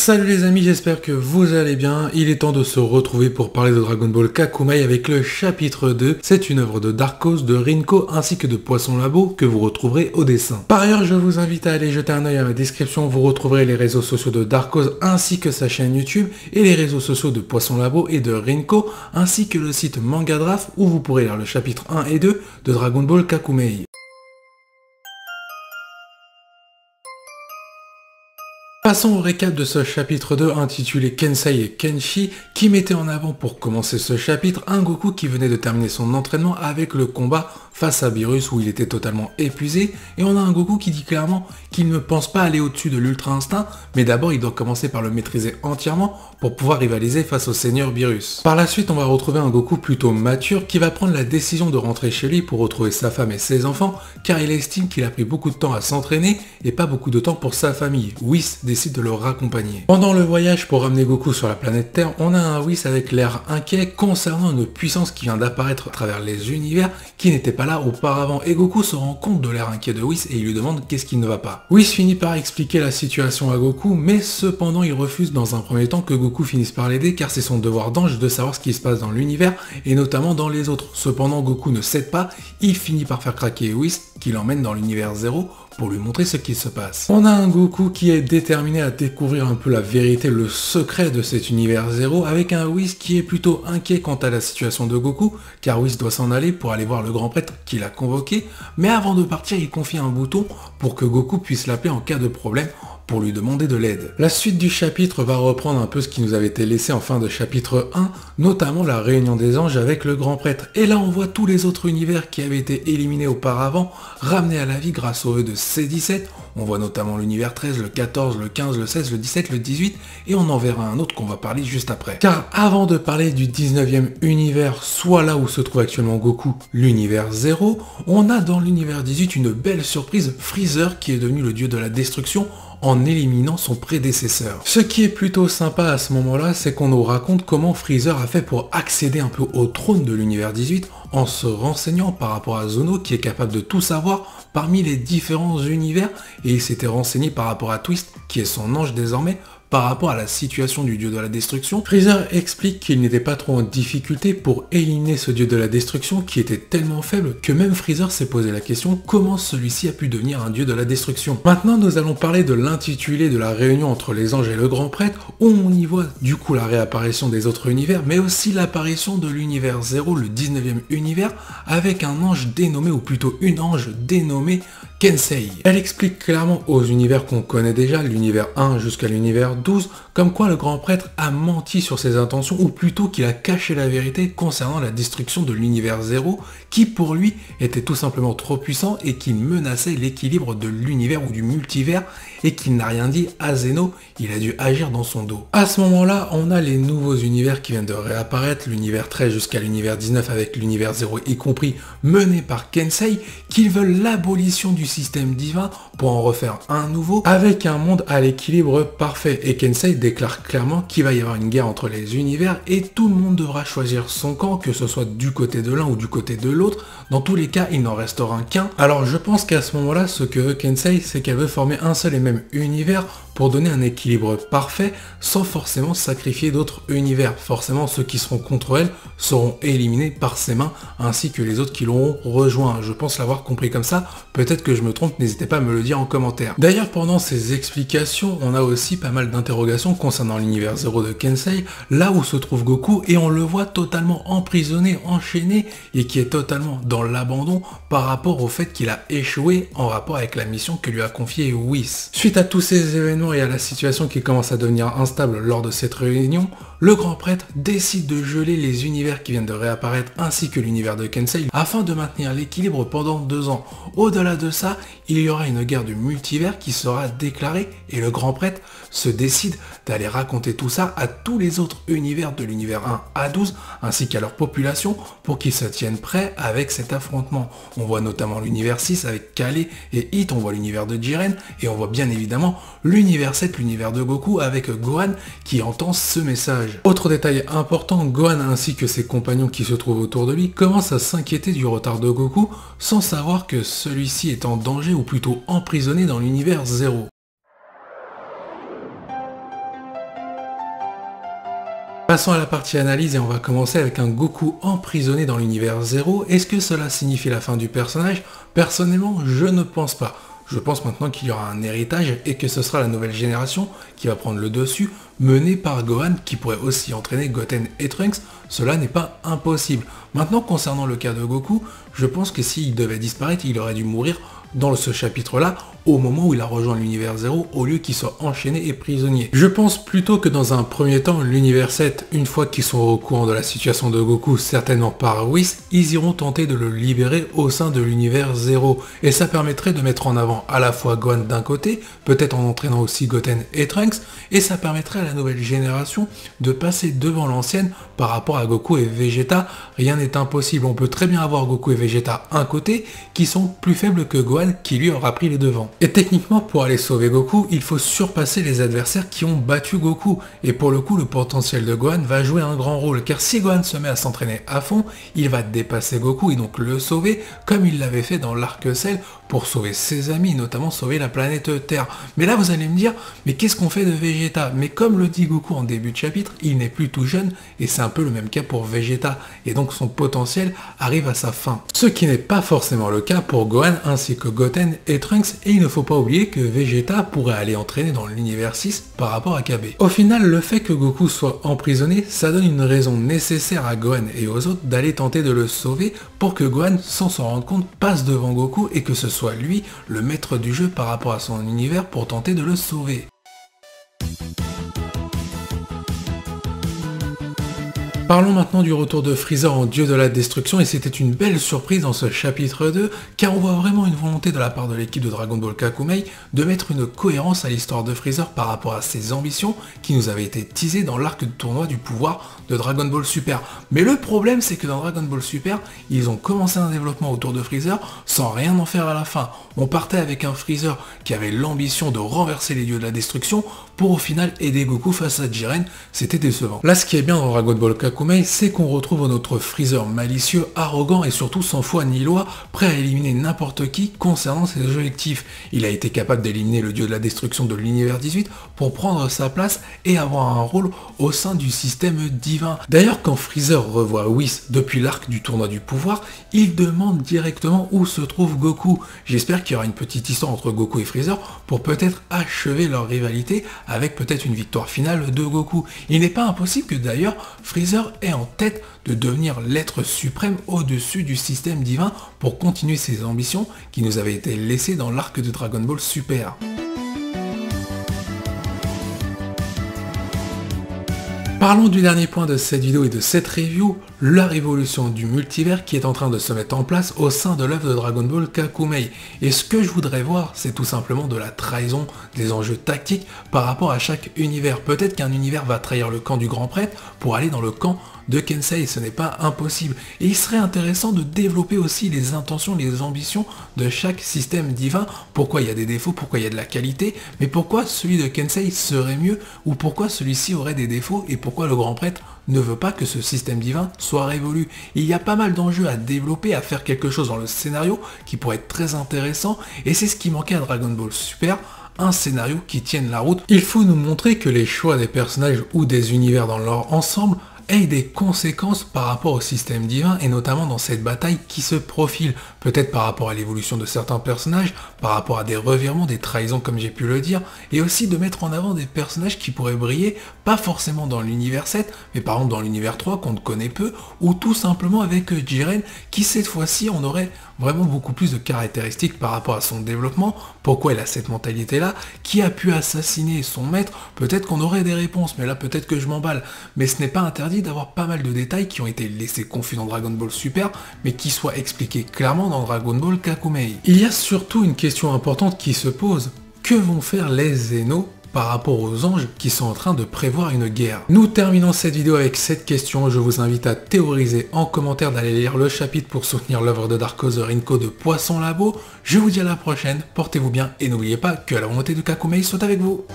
Salut les amis, j'espère que vous allez bien. Il est temps de se retrouver pour parler de Dragon Ball Kakumai avec le chapitre 2. C'est une œuvre de Darkos, de Rinko ainsi que de Poisson Labo que vous retrouverez au dessin. Par ailleurs, je vous invite à aller jeter un œil à ma description. Vous retrouverez les réseaux sociaux de Darkos ainsi que sa chaîne YouTube et les réseaux sociaux de Poisson Labo et de Rinko ainsi que le site Mangadraft où vous pourrez lire le chapitre 1 et 2 de Dragon Ball Kakumei. Passons au récap de ce chapitre 2 intitulé Kensei et Kenshi qui mettait en avant pour commencer ce chapitre un Goku qui venait de terminer son entraînement avec le combat face à Beerus où il était totalement épuisé, et on a un Goku qui dit clairement qu'il ne pense pas aller au-dessus de l'Ultra Instinct, mais d'abord il doit commencer par le maîtriser entièrement pour pouvoir rivaliser face au Seigneur Beerus. Par la suite on va retrouver un Goku plutôt mature qui va prendre la décision de rentrer chez lui pour retrouver sa femme et ses enfants car il estime qu'il a pris beaucoup de temps à s'entraîner et pas beaucoup de temps pour sa famille. Whis décide de le raccompagner. Pendant le voyage pour ramener Goku sur la planète Terre, on a un Whis avec l'air inquiet concernant une puissance qui vient d'apparaître à travers les univers qui n'était pas là auparavant, et Goku se rend compte de l'air inquiet de Whis et il lui demande qu'est-ce qui ne va pas. Whis finit par expliquer la situation à Goku, mais cependant il refuse dans un premier temps que Goku finisse par l'aider car c'est son devoir d'ange de savoir ce qui se passe dans l'univers et notamment dans les autres. Cependant Goku ne cède pas, il finit par faire craquer Whis qui l'emmène dans l'univers 0 pour lui montrer ce qui se passe. On a un Goku qui est déterminé à découvrir un peu la vérité, le secret de cet univers 0, avec un Whis qui est plutôt inquiet quant à la situation de Goku, car Whis doit s'en aller pour aller voir le grand prêtre qui l'a convoqué, mais avant de partir il confie un bouton pour que Goku puisse l'appeler en cas de problème, pour lui demander de l'aide. La suite du chapitre va reprendre un peu ce qui nous avait été laissé en fin de chapitre 1, notamment la réunion des anges avec le grand prêtre. Et là on voit tous les autres univers qui avaient été éliminés auparavant, ramenés à la vie grâce au vœu de C17. On voit notamment l'univers 13, le 14, le 15, le 16, le 17, le 18, et on en verra un autre qu'on va parler juste après. Car avant de parler du 19e univers, soit là où se trouve actuellement Goku, l'univers 0, on a dans l'univers 18 une belle surprise, Freezer qui est devenu le dieu de la destruction, en éliminant son prédécesseur. Ce qui est plutôt sympa à ce moment-là, c'est qu'on nous raconte comment Freezer a fait pour accéder un peu au trône de l'univers 18 en se renseignant par rapport à Zono qui est capable de tout savoir parmi les différents univers, et il s'était renseigné par rapport à Twist qui est son ange désormais par rapport à la situation du dieu de la destruction. Freezer explique qu'il n'était pas trop en difficulté pour éliminer ce dieu de la destruction qui était tellement faible que même Freezer s'est posé la question comment celui-ci a pu devenir un dieu de la destruction. Maintenant nous allons parler de l'intitulé de la réunion entre les anges et le grand prêtre où on y voit du coup la réapparition des autres univers mais aussi l'apparition de l'univers 0, le 19e univers avec un ange dénommé ou plutôt une ange dénommée Kensei. Elle explique clairement aux univers qu'on connaît déjà, l'univers 1 jusqu'à l'univers 12, comme quoi le grand prêtre a menti sur ses intentions, ou plutôt qu'il a caché la vérité concernant la destruction de l'univers 0, qui pour lui était tout simplement trop puissant et qui menaçait l'équilibre de l'univers ou du multivers, et qu'il n'a rien dit à Zeno, il a dû agir dans son dos. À ce moment-là, on a les nouveaux univers qui viennent de réapparaître, l'univers 13 jusqu'à l'univers 19 avec l'univers 0 y compris, mené par Kensei, qui veulent l'abolition du système divin pour en refaire un nouveau, avec un monde à l'équilibre parfait. Et Kensei déclare clairement qu'il va y avoir une guerre entre les univers et tout le monde devra choisir son camp, que ce soit du côté de l'un ou du côté de l'autre. Dans tous les cas, il n'en restera qu'un. Alors je pense qu'à ce moment-là, ce que veut Kensei, c'est qu'elle veut former un seul et même univers pour donner un équilibre parfait sans forcément sacrifier d'autres univers. Forcément, ceux qui seront contre elle seront éliminés par ses mains, ainsi que les autres qui l'auront rejoint. Je pense l'avoir compris comme ça, peut-être que je me trompe, n'hésitez pas à me le dire en commentaire. D'ailleurs, pendant ces explications, on a aussi pas mal d'interrogations concernant l'univers 0 de Kensei, là où se trouve Goku, et on le voit totalement emprisonné, enchaîné, et qui est totalement dans l'abandon par rapport au fait qu'il a échoué en rapport avec la mission que lui a confiée Whis. Suite à tous ces événements et à la situation qui commence à devenir instable lors de cette réunion, le grand prêtre décide de geler les univers qui viennent de réapparaître ainsi que l'univers de Kensei afin de maintenir l'équilibre pendant 2 ans. Au-delà de ça, il y aura une guerre du multivers qui sera déclarée et le grand prêtre se décide d'aller raconter tout ça à tous les autres univers de l'univers 1 à 12 ainsi qu'à leur population pour qu'ils se tiennent prêts avec cet affrontement. On voit notamment l'univers 6 avec Kale et Hit, on voit l'univers de Jiren et on voit bien évidemment l'univers 7, l'univers de Goku avec Gohan qui entend ce message. Autre détail important, Gohan ainsi que ses compagnons qui se trouvent autour de lui commencent à s'inquiéter du retard de Goku sans savoir que celui-ci est en danger ou plutôt emprisonné dans l'univers 0. Passons à la partie analyse et on va commencer avec un Goku emprisonné dans l'univers 0. Est-ce que cela signifie la fin du personnage? Personnellement, je ne pense pas. Je pense maintenant qu'il y aura un héritage et que ce sera la nouvelle génération qui va prendre le dessus, menée par Gohan qui pourrait aussi entraîner Goten et Trunks. Cela n'est pas impossible. Maintenant, concernant le cas de Goku, je pense que s'il devait disparaître, il aurait dû mourir dans ce chapitre-là, au moment où il a rejoint l'univers 0, au lieu qu'il soit enchaîné et prisonnier. Je pense plutôt que dans un premier temps, l'univers 7, une fois qu'ils sont au courant de la situation de Goku, certainement par Whis, ils iront tenter de le libérer au sein de l'univers 0. Et ça permettrait de mettre en avant à la fois Gohan d'un côté, peut-être en entraînant aussi Goten et Trunks, et ça permettrait à la nouvelle génération de passer devant l'ancienne par rapport à Goku et Vegeta. Rien n'est impossible, on peut très bien avoir Goku et Vegeta un côté, qui sont plus faibles que Gohan, qui lui aura pris les devants. Et techniquement, pour aller sauver Goku, il faut surpasser les adversaires qui ont battu Goku. Et pour le coup, le potentiel de Gohan va jouer un grand rôle, car si Gohan se met à s'entraîner à fond, il va dépasser Goku et donc le sauver, comme il l'avait fait dans l'arc Cell, pour sauver ses amis, notamment sauver la planète Terre. Mais là, vous allez me dire, mais qu'est-ce qu'on fait de Vegeta? Mais comme le dit Goku en début de chapitre, il n'est plus tout jeune, et c'est un peu le même cas pour Vegeta, et donc son potentiel arrive à sa fin. Ce qui n'est pas forcément le cas pour Gohan ainsi que Goten et Trunks, et il ne faut pas oublier que Vegeta pourrait aller entraîner dans l'univers 6 par rapport à KB. Au final, le fait que Goku soit emprisonné, ça donne une raison nécessaire à Gohan et aux autres d'aller tenter de le sauver pour que Gohan, sans s'en rendre compte, passe devant Goku et que ce soit lui le maître du jeu par rapport à son univers pour tenter de le sauver. Parlons maintenant du retour de Freezer en dieu de la destruction, et c'était une belle surprise dans ce chapitre 2, car on voit vraiment une volonté de la part de l'équipe de Dragon Ball Kakumei de mettre une cohérence à l'histoire de Freezer par rapport à ses ambitions qui nous avaient été teasées dans l'arc de tournoi du pouvoir de Dragon Ball Super. Mais le problème, c'est que dans Dragon Ball Super, ils ont commencé un développement autour de Freezer sans rien en faire à la fin. On partait avec un Freezer qui avait l'ambition de renverser les dieux de la destruction pour au final aider Goku face à Jiren. C'était décevant. Là, ce qui est bien dans Dragon Ball Kakumei, c'est qu'on retrouve notre Freezer malicieux, arrogant et surtout sans foi ni loi, prêt à éliminer n'importe qui concernant ses objectifs. Il a été capable d'éliminer le dieu de la destruction de l'univers 18 pour prendre sa place et avoir un rôle au sein du système divin. D'ailleurs, quand Freezer revoit Whis depuis l'arc du tournoi du pouvoir, il demande directement où se trouve Goku. J'espère qu'il y aura une petite histoire entre Goku et Freezer pour peut-être achever leur rivalité avec peut-être une victoire finale de Goku. Il n'est pas impossible que d'ailleurs Freezer ait en tête de devenir l'être suprême au-dessus du système divin pour continuer ses ambitions qui nous avaient été laissées dans l'arc de Dragon Ball Super. Parlons du dernier point de cette vidéo et de cette review, la révolution du multivers qui est en train de se mettre en place au sein de l'œuvre de Dragon Ball Kakumei. Et ce que je voudrais voir, c'est tout simplement de la trahison, des enjeux tactiques par rapport à chaque univers. Peut-être qu'un univers va trahir le camp du grand prêtre pour aller dans le camp de Kensei, ce n'est pas impossible. Et il serait intéressant de développer aussi les intentions, les ambitions de chaque système divin. Pourquoi il y a des défauts, pourquoi il y a de la qualité, mais pourquoi celui de Kensei serait mieux, ou pourquoi celui-ci aurait des défauts, et pourquoi le grand prêtre ne veut pas que ce système divin soit révolu. Il y a pas mal d'enjeux à développer, à faire quelque chose dans le scénario qui pourrait être très intéressant, et c'est ce qui manquait à Dragon Ball Super, un scénario qui tienne la route. Il faut nous montrer que les choix des personnages ou des univers dans leur ensemble aient des conséquences par rapport au système divin et notamment dans cette bataille qui se profile, peut-être par rapport à l'évolution de certains personnages, par rapport à des revirements, des trahisons comme j'ai pu le dire, et aussi de mettre en avant des personnages qui pourraient briller, pas forcément dans l'univers 7, mais par exemple dans l'univers 3 qu'on ne connaît peu, ou tout simplement avec Jiren qui cette fois-ci en aurait vraiment beaucoup plus de caractéristiques par rapport à son développement, pourquoi il a cette mentalité-là, qui a pu assassiner son maître, peut-être qu'on aurait des réponses, mais là peut-être que je m'emballe, mais ce n'est pas interdit d'avoir pas mal de détails qui ont été laissés confus dans Dragon Ball Super, mais qui soient expliqués clairement dans Dragon Ball Kakumei. Il y a surtout une question importante qui se pose, que vont faire les Zeno par rapport aux anges qui sont en train de prévoir une guerre? Nous terminons cette vidéo avec cette question, je vous invite à théoriser en commentaire, d'aller lire le chapitre pour soutenir l'œuvre de Dark Oz Rinko de Poisson Labo. Je vous dis à la prochaine, portez-vous bien et n'oubliez pas que la volonté de Kakumei soit avec vous.